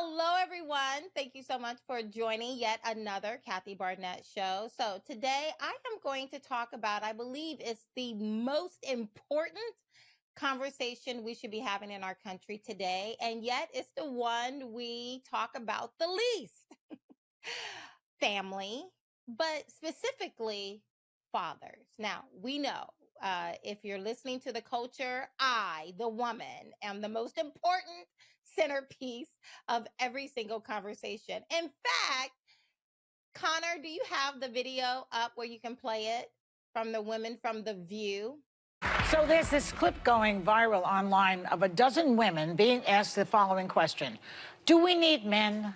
Hello, everyone. Thank you so much for joining yet another Kathy Barnett show. So, today I am going to talk about, I believe it's the most important conversation we should be having in our country today. And yet, it's the one we talk about the least family, but specifically fathers. Now, we know if you're listening to the culture, I, the woman, am the most important centerpiece of every single conversation. In fact, Connor, do you have the video up where you can play it from the women from The View? So there's this clip going viral online of a dozen women being asked the following question: do we need men?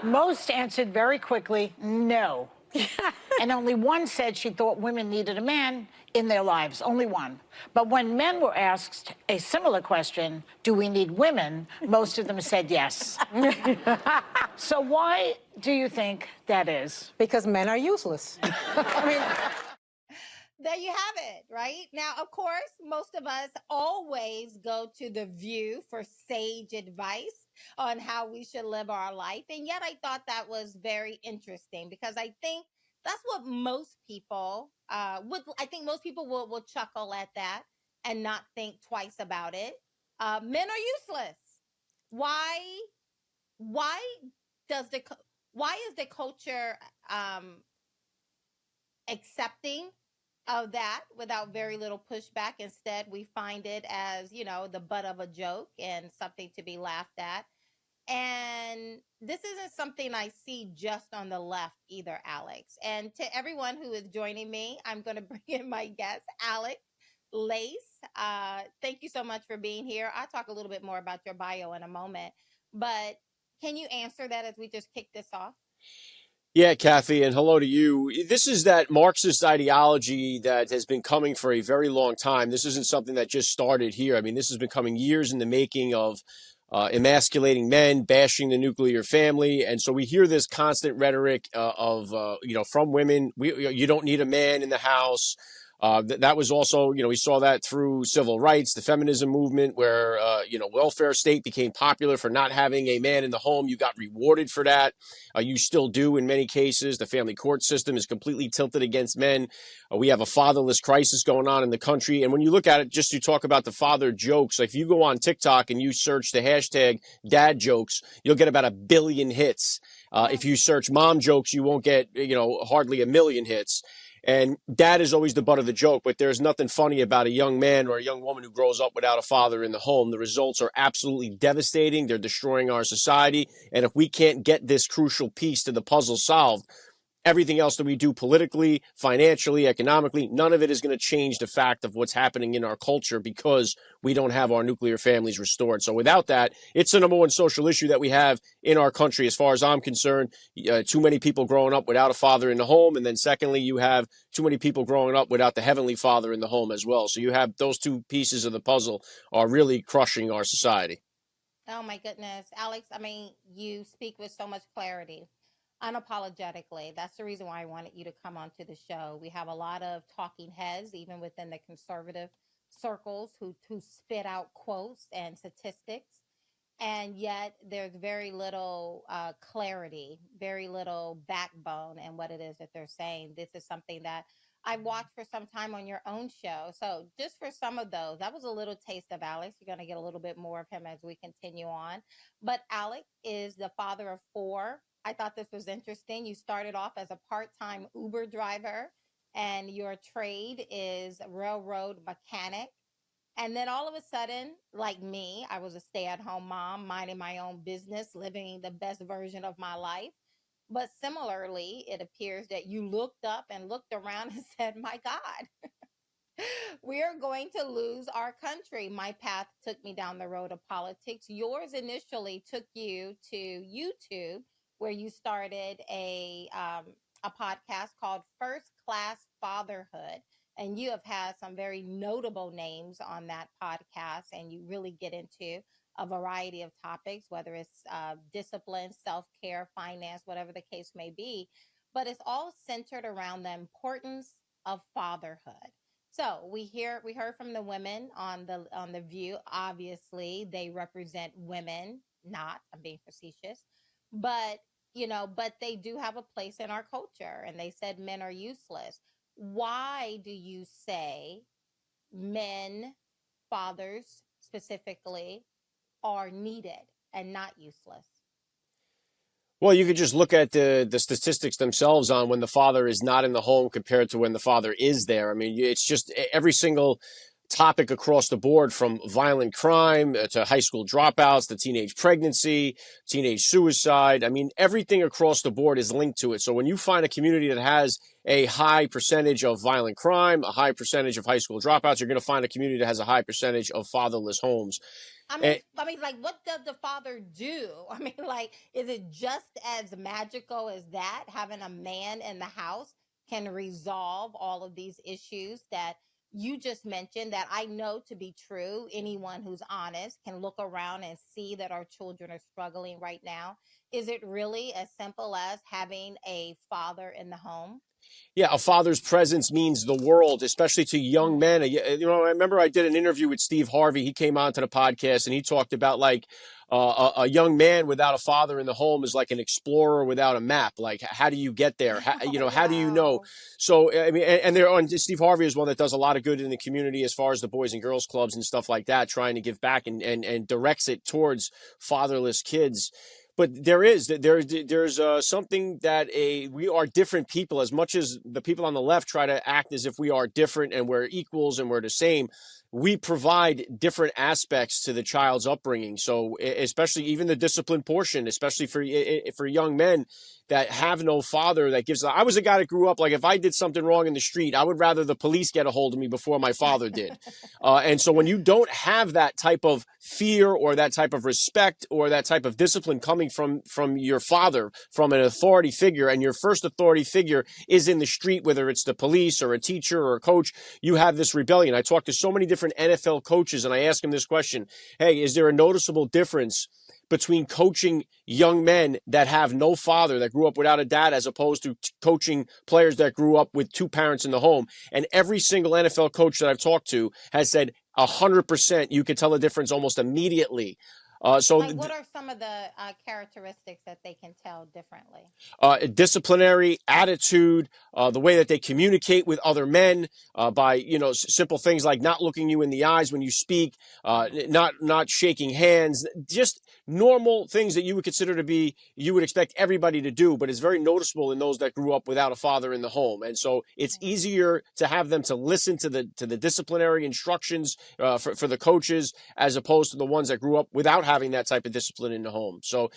Most answered very quickly, no. And only one said she thought women needed a man in their lives, only one. But when men were asked a similar question, do we need women, most of them said yes. So why do you think that is? Because men are useless. I mean, There you have it, right? Now, of course, most of us always go to The View for sage advice on how we should live our life. And yet I thought that was very interesting because I think that's what most people I think most people will chuckle at that and not think twice about it. Men are useless. Why why does the why is the culture accepting of that without very little pushback? Instead, we find it as, the butt of a joke and something to be laughed at. And this isn't something I see just on the left either, Alex. And to everyone who is joining me, I'm going to bring in my guest, Alex Lace. Thank you so much for being here. I'll talk a little bit more about your bio in a moment. But can you answer that as we just kick this off? Yeah, Kathy, and hello to you. This is that Marxist ideology that has been coming for a very long time. This isn't something that just started here. I mean, this has been coming years in the making of emasculating men, bashing the nuclear family, and so we hear this constant rhetoric from women. You don't need a man in the house. That was also, we saw that through civil rights, the feminism movement, where, welfare state became popular for not having a man in the home. You got rewarded for that. You still do in many cases. The family court system is completely tilted against men. We have a fatherless crisis going on in the country. And when you look at it, just to talk about the father jokes, like if you go on TikTok and you search the hashtag dad jokes, you'll get about 1 billion hits. If you search mom jokes, you won't get, hardly 1 million hits. And dad is always the butt of the joke, but there's nothing funny about a young man or a young woman who grows up without a father in the home. The results are absolutely devastating. They're destroying our society. And if we can't get this crucial piece to the puzzle solved, everything else that we do politically, financially, economically, none of it is going to change the fact of what's happening in our culture because we don't have our nuclear families restored. So without that, it's the number one social issue that we have in our country, as far as I'm concerned. Too many people growing up without a father in the home. And then secondly, you have too many people growing up without the heavenly father in the home as well. So you have those two pieces of the puzzle are really crushing our society. Oh my goodness, Alex, I mean, you speak with so much clarity, unapologetically. That's the reason why I wanted you to come onto the show. We have a lot of talking heads, even within the conservative circles, who spit out quotes and statistics. And yet there's very little clarity, very little backbone in what it is that they're saying. This is something that I've watched for some time on your own show. So just for some of those, that was a little taste of Alex. You're going to get a little bit more of him as we continue on. But Alex is the father of four. I thought this was interesting. You started off as a part-time Uber driver, and your trade is railroad mechanic. And then all of a sudden, like me, I was a stay-at-home mom, minding my own business, living the best version of my life. But similarly, it appears that you looked up and looked around and said, my God, we are going to lose our country. My path took me down the road of politics. Yours initially took you to YouTube, where you started a podcast called Class Fatherhood. And you have had some very notable names on that podcast, and you really get into a variety of topics, whether it's discipline, self-care, finance, whatever the case may be. But it's all centered around the importance of fatherhood. So we heard from the women on the View. Obviously, they represent women, not. I'm being facetious. But, but they do have a place in our culture. And they said men are useless. Why do you say men, fathers specifically, are needed and not useless? Well, you could just look at the statistics themselves on when the father is not in the home compared to when the father is there. I mean, it's just every single topic across the board, from violent crime to high school dropouts to teenage pregnancy, teenage suicide. I mean, everything across the board is linked to it. So when you find a community that has a high percentage of violent crime, a high percentage of high school dropouts, you're going to find a community that has a high percentage of fatherless homes. And Like, what does the father do? I mean, like, is it just as magical as that? Having a man in the house can resolve all of these issues that you just mentioned, that I know to be true. Anyone who's honest can look around and see that our children are struggling right now. Is it really as simple as having a father in the home? yeah, a father's presence means the world, especially to young Mm. men. I remember I did an interview with Steve Harvey. He came onto the podcast and he talked about like a young man without a father in the home is like an explorer without a map. Like, how do you get there? How do you know? Wow. So, I mean, and there on Steve Harvey is one that does a lot of good in the community as far as the boys and girls clubs and stuff like that, trying to give back and directs it towards fatherless kids. But there's something that we are different people. As much as the people on the left try to act as if we are different and we're equals and we're the same, we provide different aspects to the child's upbringing. So especially even the discipline portion, especially for young men that have no father that gives. I was a guy that grew up like, if I did something wrong in the street, I would rather the police get a hold of me before my father did. And so when you don't have that type of fear or that type of respect or that type of discipline coming from your father, from an authority figure, and your first authority figure is in the street, whether it's the police or a teacher or a coach, you have this rebellion. I talked to so many different NFL coaches and I ask them this question: hey, is there a noticeable difference between coaching young men that have no father, that grew up without a dad, as opposed to coaching players that grew up with two parents in the home? And every single NFL coach that I've talked to has said 100%. You could tell the difference almost immediately. So Like, what are some of the characteristics that they can tell differently? disciplinary attitude, the way that they communicate with other men, by simple things like not looking you in the eyes when you speak, not shaking hands, just normal things that you would consider to be, you would expect everybody to do, but it's very noticeable in those that grew up without a father in the home. And so it's easier to have them to listen to the disciplinary instructions for the coaches, as opposed to the ones that grew up without having that type of discipline in the home. So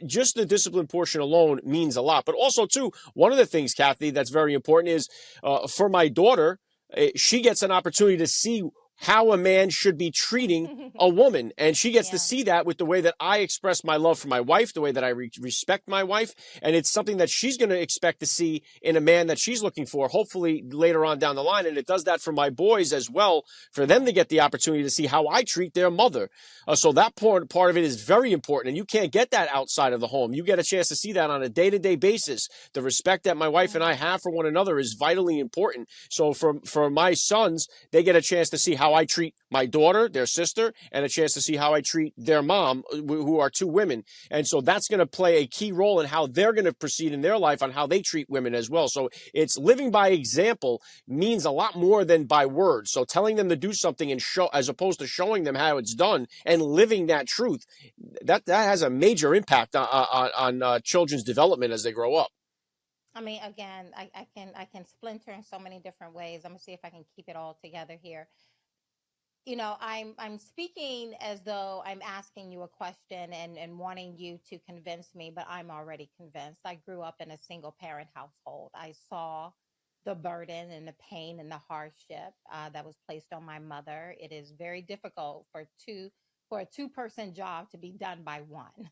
just the discipline portion alone means a lot. But also, too, one of the things, Kathy, that's very important is for my daughter, she gets an opportunity to see how a man should be treating a woman. And she gets to Yeah. see that with the way that I express my love for my wife, the way that I respect my wife. And it's something that she's going to expect to see in a man that she's looking for, hopefully later on down the line. And it does that for my boys as well, for them to get the opportunity to see how I treat their mother. So that part of it is very important. And you can't get that outside of the home. You get a chance to see that on a day-to-day basis. The respect that my wife and I have for one another is vitally important. So for my sons, they get a chance to see how I treat my daughter, their sister, and a chance to see how I treat their mom, who are two women. And so that's going to play a key role in how they're going to proceed in their life, on how they treat women as well. So it's living by example means a lot more than by words. So telling them to do something and show, as opposed to showing them how it's done and living that truth, that has a major impact on children's development as they grow up. I mean, again, I can splinter in so many different ways. I'm gonna see if I can keep it all together here. I'm speaking as though I'm asking you a question and wanting you to convince me, but I'm already convinced. I grew up in a single parent household. I saw the burden and the pain and the hardship that was placed on my mother. It is very difficult for a two-person job to be done by one.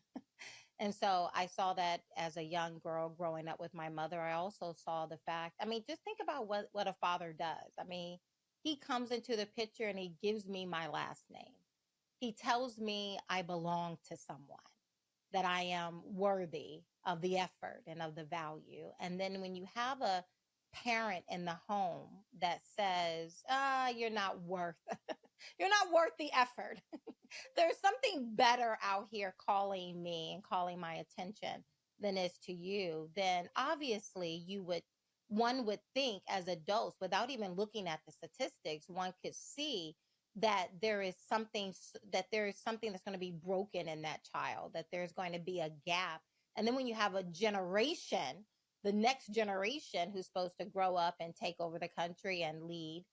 And so I saw that as a young girl growing up with my mother. I also saw the fact, I mean, just think about what a father does. I mean, he comes into the picture and he gives me my last name. He tells me I belong to someone, that I am worthy of the effort and of the value. And then when you have a parent in the home that says, you're not worth you're not worth the effort. there's something better out here calling me and calling my attention than is to you, then obviously one would think as adults, without even looking at the statistics, one could see that there is something that's going to be broken in that child, that there's going to be a gap. And then when you have a generation, the next generation who's supposed to grow up and take over the country and lead,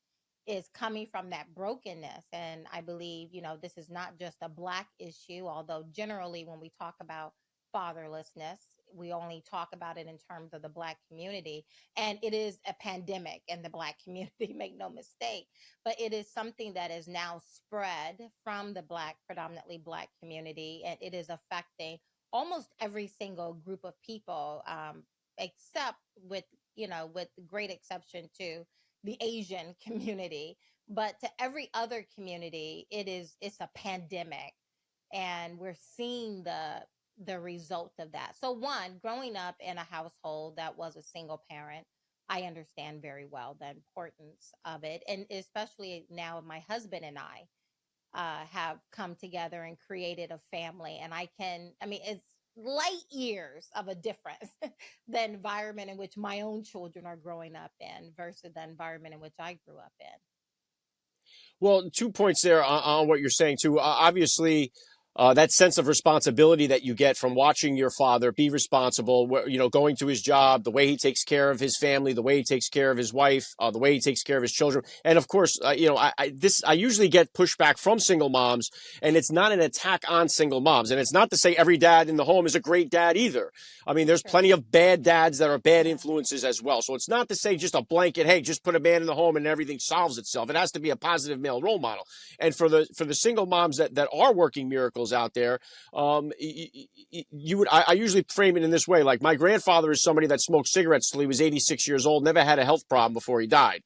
is coming from that brokenness. And I believe, this is not just a Black issue, although generally when we talk about fatherlessness, we only talk about it in terms of the Black community. And it is a pandemic in the Black community, make no mistake. But it is something that is now spread from the predominantly Black community, and it is affecting almost every single group of people, except with great exception to the Asian community. But to every other community, it's a pandemic, and we're seeing the result of that. So one, growing up in a household that was a single parent, I understand very well the importance of it. And especially now my husband and I have come together and created a family. And it's light years of a difference the environment in which my own children are growing up in versus the environment in which I grew up in. Well, 2 points there on what you're saying too. Obviously, that sense of responsibility that you get from watching your father be responsible, going to his job, the way he takes care of his family, the way he takes care of his wife, the way he takes care of his children. And of course, I usually get pushback from single moms, and it's not an attack on single moms. And it's not to say every dad in the home is a great dad either. I mean, there's plenty of bad dads that are bad influences as well. So it's not to say just a blanket, hey, just put a man in the home and everything solves itself. It has to be a positive male role model. And for the single moms that are working miracles out there, I usually frame it in this way. Like, my grandfather is somebody that smoked cigarettes till he was 86 years old, never had a health problem before he died.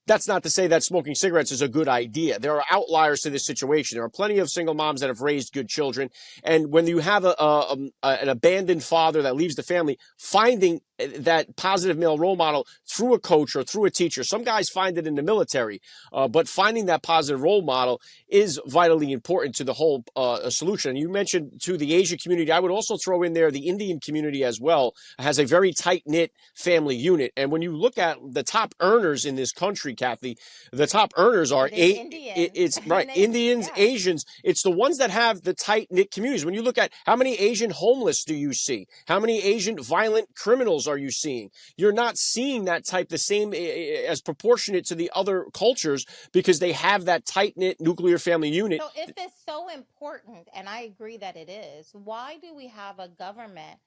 That's not to say that smoking cigarettes is a good idea. There are outliers to this situation. There are plenty of single moms that have raised good children. And when you have an abandoned father that leaves the family, finding that positive male role model through a coach or through a teacher. Some guys find it in the military, but finding that positive role model is vitally important to the whole solution. And you mentioned to the Asian community. I would also throw in there the Indian community as well. It has a very tight-knit family unit. And when you look at the top earners in this country, Kathy, the top earners are it's right, Indians, yeah. Asians. It's the ones that have the tight-knit communities. When you look at how many Asian homeless do you see? How many Asian violent criminals are you seeing? You're not seeing that type the same as proportionate to the other cultures because they have that tight-knit nuclear family unit. So if it's so important, and I agree that it is, why do we have a government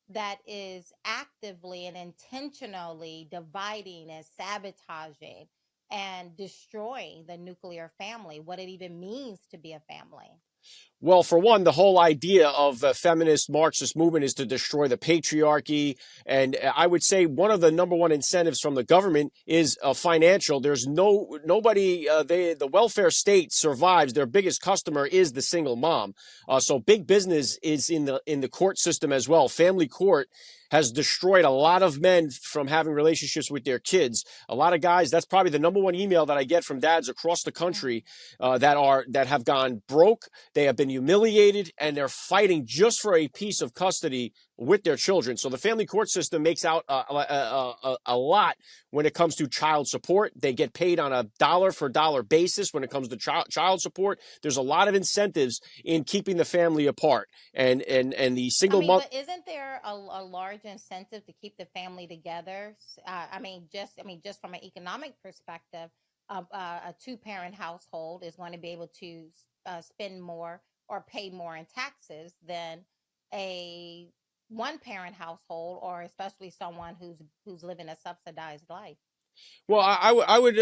that is actively and intentionally dividing and sabotaging and destroying the nuclear family, what it even means to be a family? Well, for one, the whole idea of the feminist Marxist movement is to destroy the patriarchy. And I would say one of the number one incentives from the government is financial. There's nobody, the welfare state survives. Their biggest customer is the single mom. So big business is in the court system as well. Family court has destroyed a lot of men from having relationships with their kids. A lot of guys, that's probably the number one email that I get from dads across the country that have gone broke. They have been humiliated, and they're fighting just for a piece of custody with their children. So the family court system makes out a lot when it comes to child support. They get paid on a dollar for dollar basis when it comes to child support. There's a lot of incentives in keeping the family apart. And the single mother. But isn't there a large incentive to keep the family together? Just from an economic perspective, a two-parent household is going to be able to spend more or pay more in taxes than a one-parent household, or especially someone who's living a subsidized life. Well, I would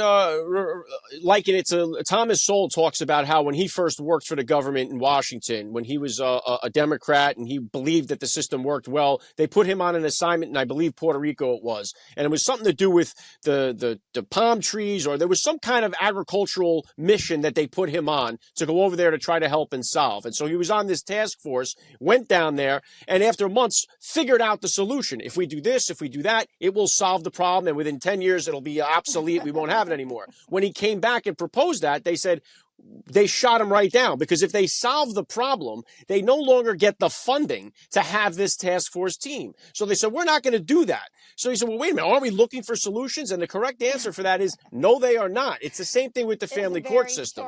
liken it to Thomas Sowell talks about how when he first worked for the government in Washington, when he was a Democrat and he believed that the system worked well, they put him on an assignment in, I believe, Puerto Rico it was. And it was something to do with the palm trees, or there was some kind of agricultural mission that they put him on to go over there to try to help and solve. And so he was on this task force, went down there, and after months figured out the solution. If we do this, if we do that, it will solve the problem. And within 10 years, it'll be obsolete. We won't have it anymore. When he came back and proposed that, they said, they shot him right down, because if they solve the problem, they no longer get the funding to have this task force team. So they said, we're not going to do that. So he said, well, wait a minute, aren't we looking for solutions? And the correct answer for that is no, they are not. It's the same thing with the family court system.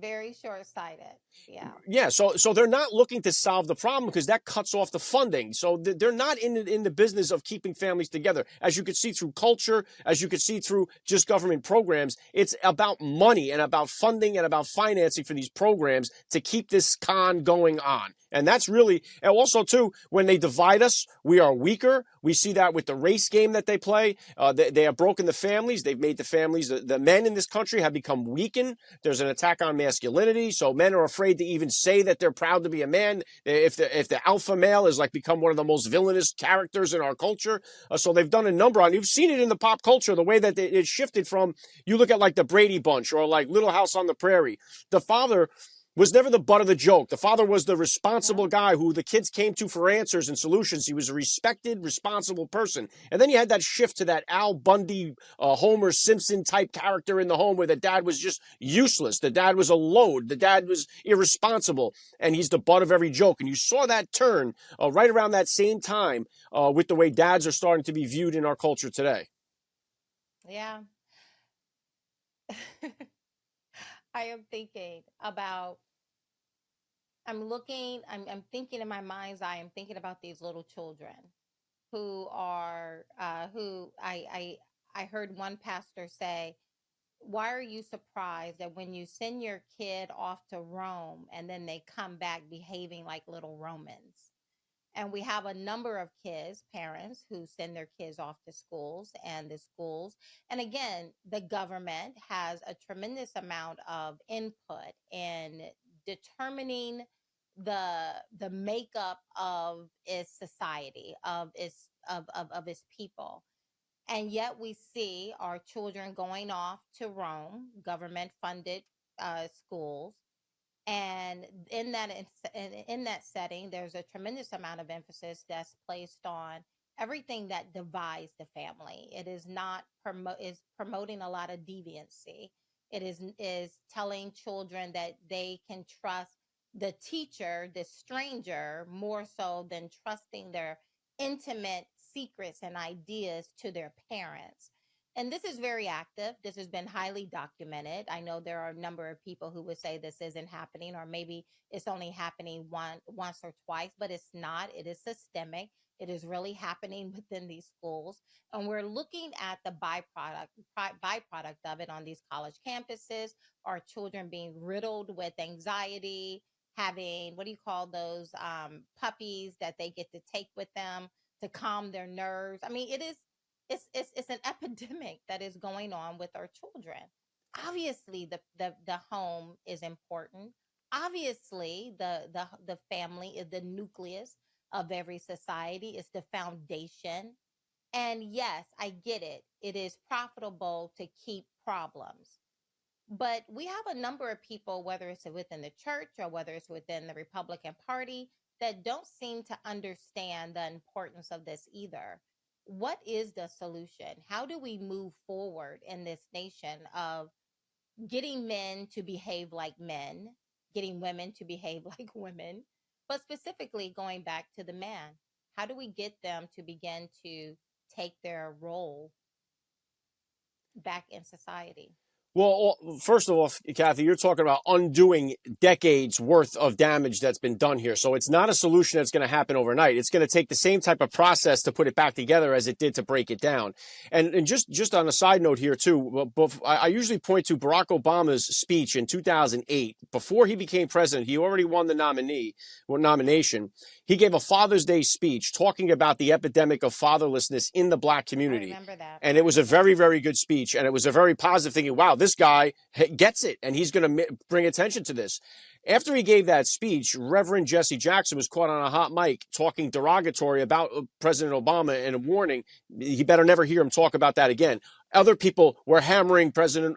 Very short-sighted. Yeah. Yeah, so they're not looking to solve the problem because that cuts off the funding. So they're not in the business of keeping families together. As you could see through culture, as you could see through just government programs, it's about money and about funding and about financing for these programs to keep this con going on. And that's really, and also too, when they divide us, we are weaker. We see that with the race game that they play. They have broken the families. They've made the families, the men in this country have become weakened. There's an attack on masculinity. So men are afraid to even say that they're proud to be a man. If the alpha male is like become one of the most villainous characters in our culture. So they've done a number on, you've seen it in the pop culture, the way that it shifted from, you look at like the Brady Bunch or like Little House on the Prairie. The father was never the butt of the joke. The father was the responsible guy who the kids came to for answers and solutions. He was a respected, responsible person. And then you had that shift to that Al Bundy, Homer Simpson type character in the home where the dad was just useless. The dad was a load. The dad was irresponsible. And he's the butt of every joke. And you saw that turn right around that same time with the way dads are starting to be viewed in our culture today. Yeah. I am thinking about, I'm thinking in my mind's eye, I'm thinking about these little children who are, who I heard one pastor say, why are you surprised that when you send your kid off to Rome and then they come back behaving like little Romans? And we have a number of parents who send their kids off to schools and the schools. And again, the government has a tremendous amount of input in determining the makeup of its society, of its people. And yet we see our children going off to Rome, government funded schools. And in that setting, there's a tremendous amount of emphasis that's placed on everything that divides the family. It is not is promoting a lot of deviancy. It is telling children that they can trust the teacher, the stranger, more so than trusting their intimate secrets and ideas to their parents. And this is very active. This has been highly documented. I know there are a number of people who would say this isn't happening, or maybe it's only happening once or twice, but it's not. It is systemic. It is really happening within these schools. And we're looking at the byproduct of it on these college campuses, our children being riddled with anxiety, having, what do you call those puppies that they get to take with them to calm their nerves. I mean, it's an epidemic that is going on with our children. Obviously, the home is important. Obviously, the family is the nucleus of every society. It's the foundation. And yes, I get it. It is profitable to keep problems. But we have a number of people, whether it's within the church or whether it's within the Republican Party, that don't seem to understand the importance of this either. What is the solution? How do we move forward in this nation of getting men to behave like men, getting women to behave like women, but specifically going back to the man? How do we get them to begin to take their role back in society? Well, first of all, Kathy, you're talking about undoing decades worth of damage that's been done here. So it's not a solution that's going to happen overnight. It's going to take the same type of process to put it back together as it did to break it down. And just on a side note here, too, I usually point to Barack Obama's speech in 2008. Before he became president, he already won the nomination. He gave a Father's Day speech talking about the epidemic of fatherlessness in the Black community. I remember that. And it was a very, very good speech. And it was a very positive thing. Wow, this guy gets it. And he's going to bring attention to this. After he gave that speech, Reverend Jesse Jackson was caught on a hot mic talking derogatory about President Obama and a warning, he better never hear him talk about that again. Other people were hammering soon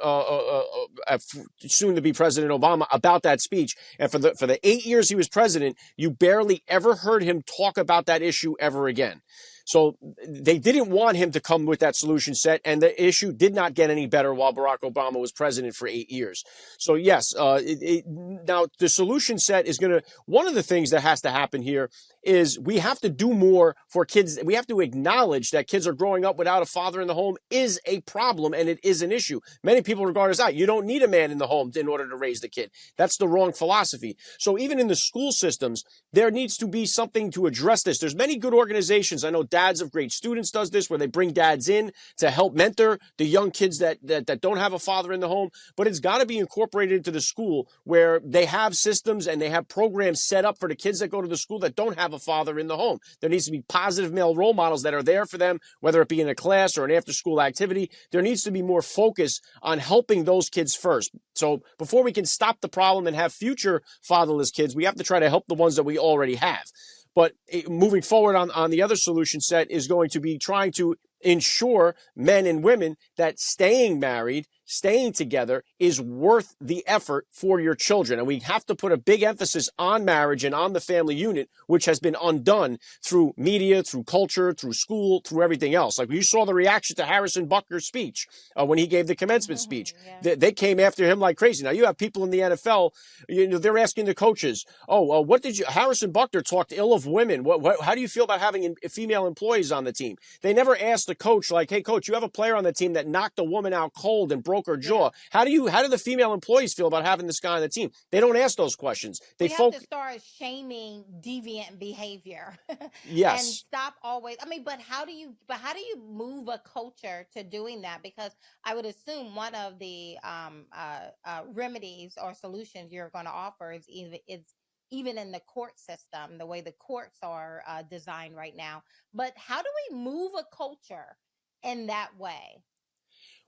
to be President Obama about that speech. And for the 8 years he was president, you barely ever heard him talk about that issue ever again. So they didn't want him to come with that solution set, and the issue did not get any better while Barack Obama was president for 8 years. So yes, now the solution set is going to, one of the things that has to happen here is we have to do more for kids. We have to acknowledge that kids are growing up without a father in the home is a problem, and it is an issue. Many people regard as that. You don't need a man in the home in order to raise the kid. That's the wrong philosophy. So even in the school systems, there needs to be something to address this. There's many good organizations. I know Dads of Great Students does this, where they bring dads in to help mentor the young kids that don't have a father in the home. But it's got to be incorporated into the school, where they have systems and they have programs set up for the kids that go to the school that don't have a father in the home. There needs to be positive male role models that are there for them, whether it be in a class or an after-school activity. There needs to be more focus on helping those kids first. So before we can stop the problem and have future fatherless kids, we have to try to help the ones that we already have. But moving forward on the other solution set is going to be trying to ensure men and women that staying married, staying together is worth the effort for your children. And we have to put a big emphasis on marriage and on the family unit, which has been undone through media, through culture, through school, through everything else. Like you saw the reaction to Harrison Butker's speech when he gave the commencement speech. Yeah. They came after him like crazy. Now you have people in the NFL, they're asking the coaches, what did Harrison Butker talked ill of women. How do you feel about having female employees on the team? They never asked the coach, like, hey, coach, you have a player on the team that knocked a woman out cold and broke her jaw. How do the female employees feel about having this guy on the team? They don't ask those questions. We have to start shaming deviant behavior. Yes. And stop always. I mean, but how do you move a culture to doing that? Because I would assume one of the remedies or solutions you're going to offer is even in the court system, the way the courts are designed right now. But how do we move a culture in that way?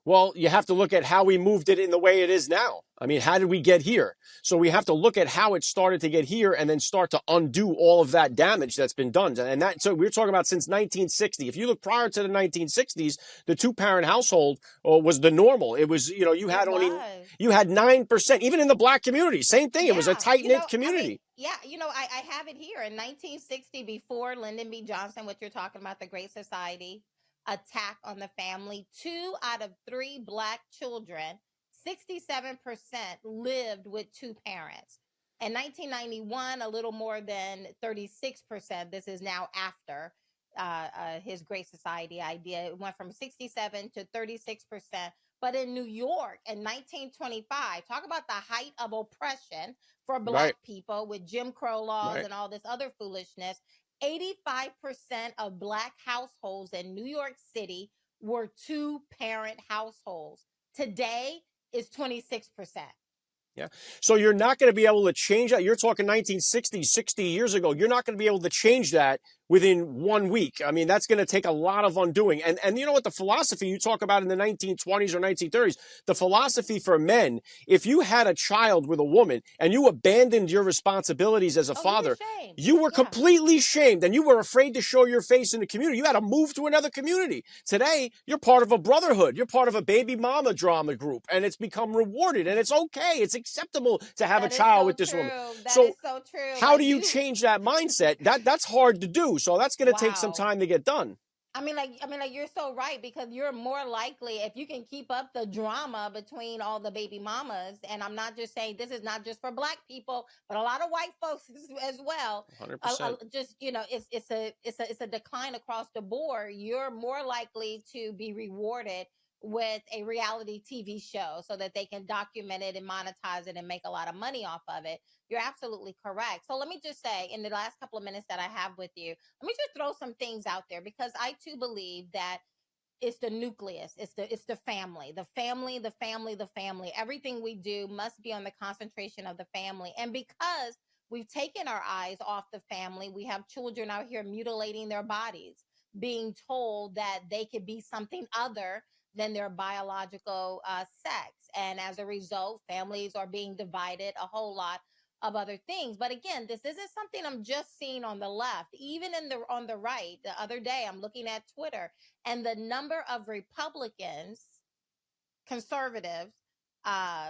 Well, you have to look at how we moved it in the way it is now. I mean, how did we get here? So we have to look at how it started to get here and then start to undo all of that damage that's been done. And so we're talking about since 1960. If you look prior to the 1960s, the two-parent household was the normal. It was, you had 9%, even in the Black community. Same thing. It was a tight-knit community. I have it here. In 1960, before Lyndon B. Johnson, what you're talking about, the Great Society, attack on the family, 2 out of 3 Black children, 67% lived with 2 parents. In 1991, a little more than 36%. This is now after his Great Society idea. It went from 67 to 36%. But in New York in 1925, talk about the height of oppression for Black people with Jim Crow laws and all this other foolishness. 85% of Black households in New York City were 2-parent households. Today is 26%. Yeah. So you're not going to be able to change that. You're talking 1960, 60 years ago. You're not going to be able to change that within 1 week. I mean, that's going to take a lot of undoing. And you know what? The philosophy you talk about in the 1920s or 1930s, the philosophy for men, if you had a child with a woman and you abandoned your responsibilities as a father, you were completely shamed and you were afraid to show your face in the community. You had to move to another community. Today, you're part of a brotherhood. You're part of a baby mama drama group, and it's become rewarded, and it's okay. It's acceptable to have a child with this woman. That is so true. How do you change that mindset? That's hard to do. So that's going to take some time to get done. I mean, you're so right, because you're more likely, if you can keep up the drama between all the baby mamas, and I'm not just saying this is not just for Black people, but a lot of white folks as well. 100%. It's a decline across the board. You're more likely to be rewarded with a reality TV show so that they can document it and monetize it and make a lot of money off of it. You're absolutely correct. So let me just say, in the last couple of minutes that I have with you, let me just throw some things out there, because I too believe that it's the nucleus. It's the family. Everything we do must be on the concentration of the family. And because we've taken our eyes off the family, we have children out here mutilating their bodies, being told that they could be something other than their biological sex. And as a result, families are being divided, a whole lot of other things. But again, this isn't something I'm just seeing on the left. Even on the right, the other day, I'm looking at Twitter, and the number of Republicans, conservatives,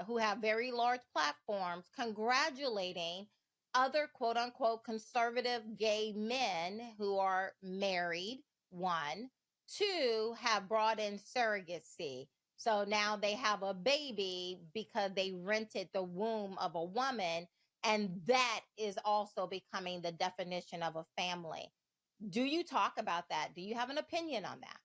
who have very large platforms, congratulating other quote unquote conservative gay men who are married, one. Two, have brought in surrogacy. So now they have a baby because they rented the womb of a woman. And that is also becoming the definition of a family. Do you talk about that? Do you have an opinion on that?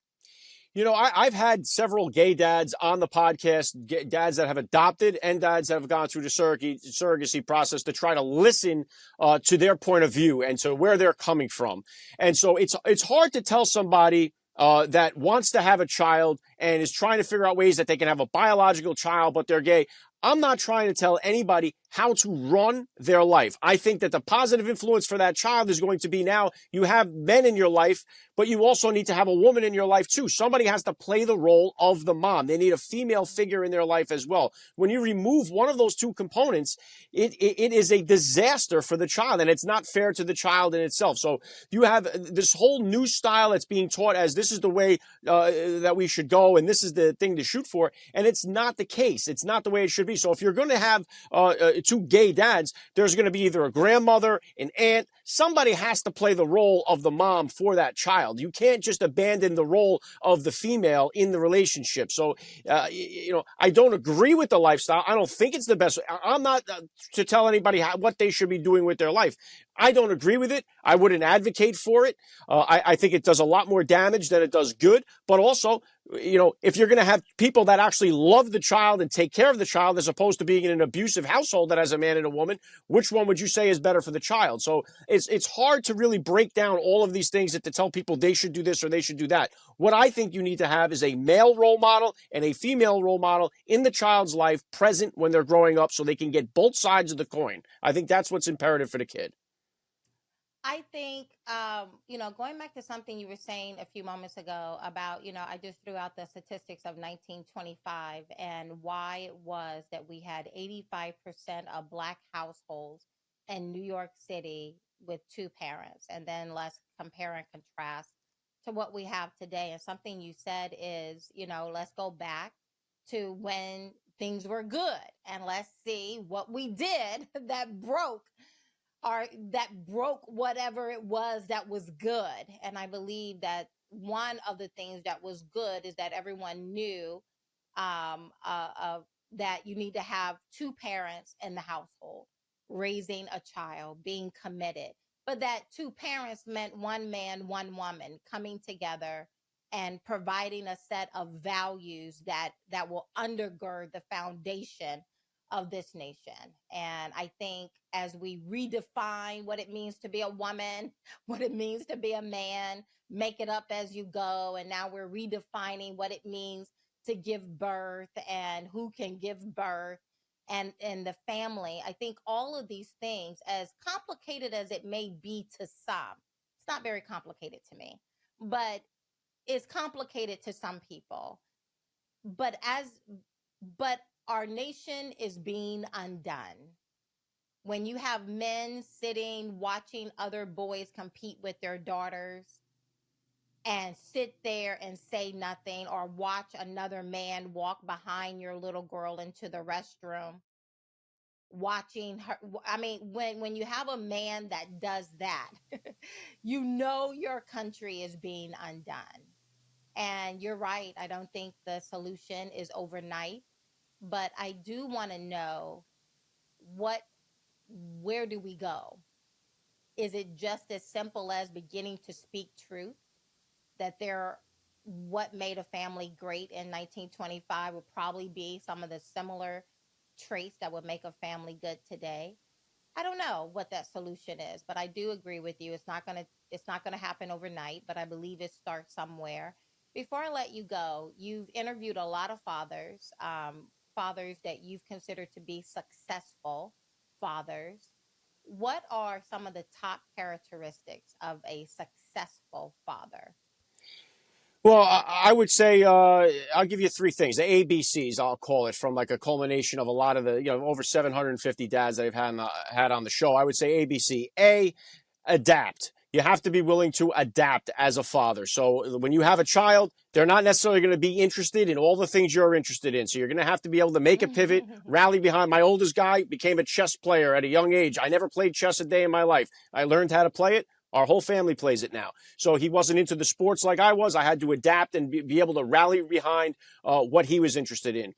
You know, I've had several gay dads on the podcast, dads that have adopted and dads that have gone through the surrogacy process to try to listen to their point of view and to where they're coming from. And so it's hard to tell somebody that wants to have a child and is trying to figure out ways that they can have a biological child, but they're gay. I'm not trying to tell anybody how to run their life. I think that the positive influence for that child is going to be now you have men in your life, but you also need to have a woman in your life too. Somebody has to play the role of the mom. They need a female figure in their life as well. When you remove one of those two components, it is a disaster for the child, and it's not fair to the child in itself. So you have this whole new style that's being taught as this is the way that we should go, and this is the thing to shoot for, and it's not the case. It's not the way it should be. So if you're going to have two gay dads, there's going to be either a grandmother, an aunt. Somebody has to play the role of the mom for that child. You can't just abandon the role of the female in the relationship. So, I don't agree with the lifestyle. I don't think it's the best. I'm not to tell anybody what they should be doing with their life. I don't agree with it. I wouldn't advocate for it. I think it does a lot more damage than it does good. But also, if you're going to have people that actually love the child and take care of the child as opposed to being in an abusive household that has a man and a woman, which one would you say is better for the child? So it's hard to really break down all of these things to tell people they should do this or they should do that. What I think you need to have is a male role model and a female role model in the child's life present when they're growing up so they can get both sides of the coin. I think that's what's imperative for the kid. I think, going back to something you were saying a few moments ago about, I just threw out the statistics of 1925 and why it was that we had 85% of Black households in New York City with two parents. And then let's compare and contrast to what we have today. And something you said is, let's go back to when things were good and let's see what we did that broke whatever it was that was good. And I believe that one of the things that was good is that everyone knew that you need to have two parents in the household raising a child, being committed, but that two parents meant one man, one woman coming together and providing a set of values that will undergird the foundation of this nation. And I think as we redefine what it means to be a woman, what it means to be a man, make it up as you go. And now we're redefining what it means to give birth and who can give birth and the family. I think all of these things, as complicated as it may be to some, it's not very complicated to me, but it's complicated to some people. But our nation is being undone. When you have men sitting, watching other boys compete with their daughters and sit there and say nothing, or watch another man walk behind your little girl into the restroom, watching her. I mean, when you have a man that does that, your country is being undone. And you're right. I don't think the solution is overnight. But I do want to know where do we go? Is it just as simple as beginning to speak truth? That what made a family great in 1925 would probably be some of the similar traits that would make a family good today. I don't know what that solution is, but I do agree with you. It's not going to happen overnight, but I believe it starts somewhere. Before I let you go, you've interviewed a lot of fathers, fathers that you've considered to be successful fathers. What are some of the top characteristics of a successful father? Well, I would say I'll give you three things. The ABCs, I'll call it, from like a culmination of a lot of the over 750 dads that I've had on the show. I would say ABC. A, adapt. You have to be willing to adapt as a father. So when you have a child, they're not necessarily going to be interested in all the things you're interested in. So you're going to have to be able to make a pivot, rally behind. My oldest guy became a chess player at a young age. I never played chess a day in my life. I learned how to play it. Our whole family plays it now. So he wasn't into the sports like I was. I had to adapt and be able to rally behind what he was interested in.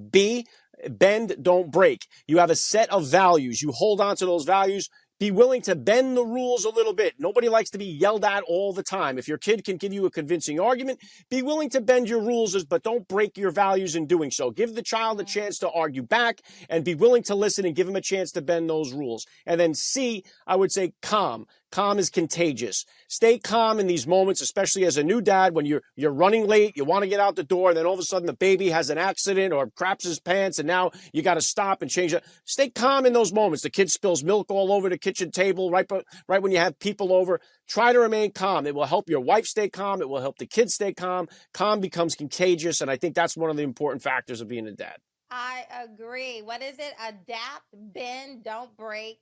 B, bend, don't break. You have a set of values. You hold on to those values. Be willing to bend the rules a little bit. Nobody likes to be yelled at all the time. If your kid can give you a convincing argument, be willing to bend your rules, but don't break your values in doing so. Give the child a chance to argue back and be willing to listen and give him a chance to bend those rules. And then C, I would say calm. Calm is contagious. Stay calm in these moments, especially as a new dad when you're running late, you want to get out the door, and then all of a sudden the baby has an accident or craps his pants, and now you got to stop and change it. Stay calm in those moments. The kid spills milk all over the kitchen table right when you have people over. Try to remain calm. It will help your wife stay calm. It will help the kids stay calm. Calm becomes contagious, and I think that's one of the important factors of being a dad. I agree. What is it? Adapt, bend, don't break,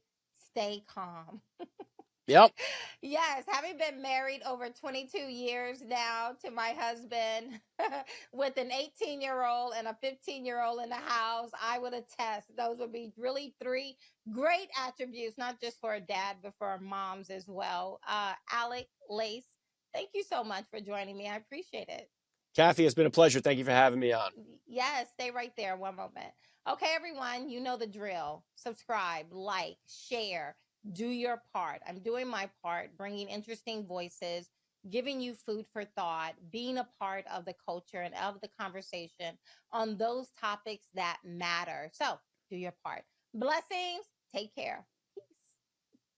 stay calm. Yep. Yes, having been married over 22 years now to my husband with an 18-year-old and a 15-year-old in the house, I would attest those would be really three great attributes, not just for a dad, but for our moms as well. Alec, Lace, thank you so much for joining me. I appreciate it. Kathy, it's been a pleasure. Thank you for having me on. Yes, stay right there one moment. Okay, everyone, you know the drill. Subscribe, like, share, do your part. I'm doing my part, bringing interesting voices, giving you food for thought, being a part of the culture and of the conversation on those topics that matter. So do your part. Blessings. Take care.